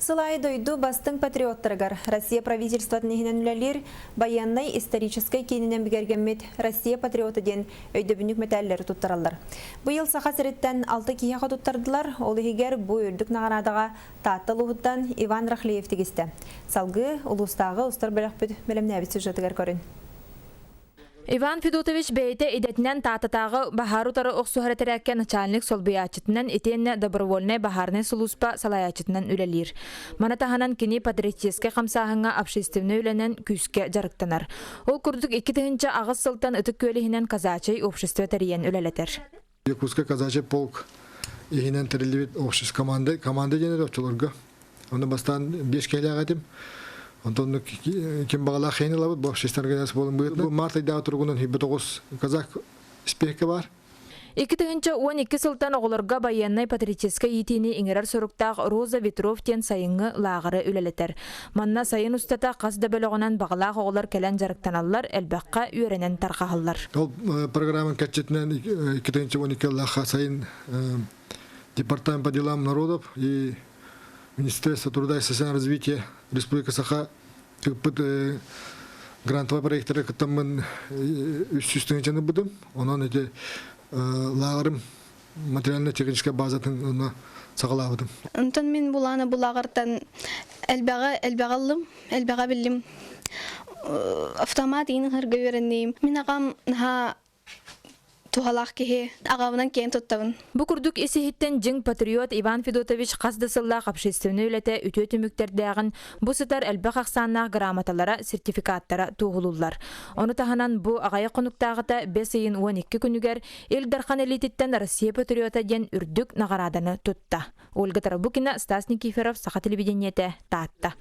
Сылай дойду бастың патриоттаргар Россия правительствотын ихинен үлелер баяннай исторической кейнінен бігергенмет Россия патриоты ден өйдөбінік металлері туттаралар. Бұйыл сақа сіреттен 6 кияға туттардылар, ол егер бұй үрдік нағанадыға таттыл ұғыттан Иван Рахлеев тегісті. Салғы ұлыстағы ұстар бөлік бүд мәлімнәбі сюжетігер көрін. Иван Федотович бейте идетнен тататағы бахару тары оқсухаретерәкке начальник солбиячытынан итенне добровольный бахарный сулуспа салаячытынан үлелер. Манатаханан кини патриотическе қамсағыңа общественный үленен күске жарықтанар. Ол күрдік 2-тігінші ағыз сылтан үтік көлігінен казачай общество тәріен үлелетер. Якутска казачай полк ихинен тәрілі общество команда денер өтчілергі. Оны бастан 5 келі ағадым. Антон кем бағала қайны лабыд, бұл общественный организация болын бұйыт. Бұл март айдағы тұрғынан 9 казак спехке бар. 2-12 сылтан оғылырға баяннай патриотический етені еңерар сұрықтақ Роза Ветров тен сайыңы лағыры үлелетер. Манна сайын ұстата қасда бөліғынан бағалақ оғылар кәлін жарықтаналар, әлбәққа үйренен тарқағылар. Ол программын кәтчетінен 2-12 лақа сайын департамент по делам народов и Министерство труда и социального развития Республики Саха грантовый проекттары кытамын үстүстүнчені будым. Онан эти лағырым материально-техническая базатын сағалабыдым. Онтан мен буланы булағыртан әлбәғалым, әлбәға білім. Автомат еңін ғырғы өріннейім. Мен ағам тухалақ кеге ағавынан кейін тұттавын. Бұ күрдік есехеттен жың патриот Иван Федотович қасдысыллақ общественный үлеті үті өтіміктердіғін бұ сытар әлбәқ ақсаннақ грамоталара, сертификаттара туғылулар. Оны таханан бұ ағайы қонуқтағыта 5-12 күнігер Элдархан элитеттен Россия патриота ден үрдік нағараданы тұтта. Ольга Тарабукина, Стас Никиферов, Саха телевидениеті, Таатта.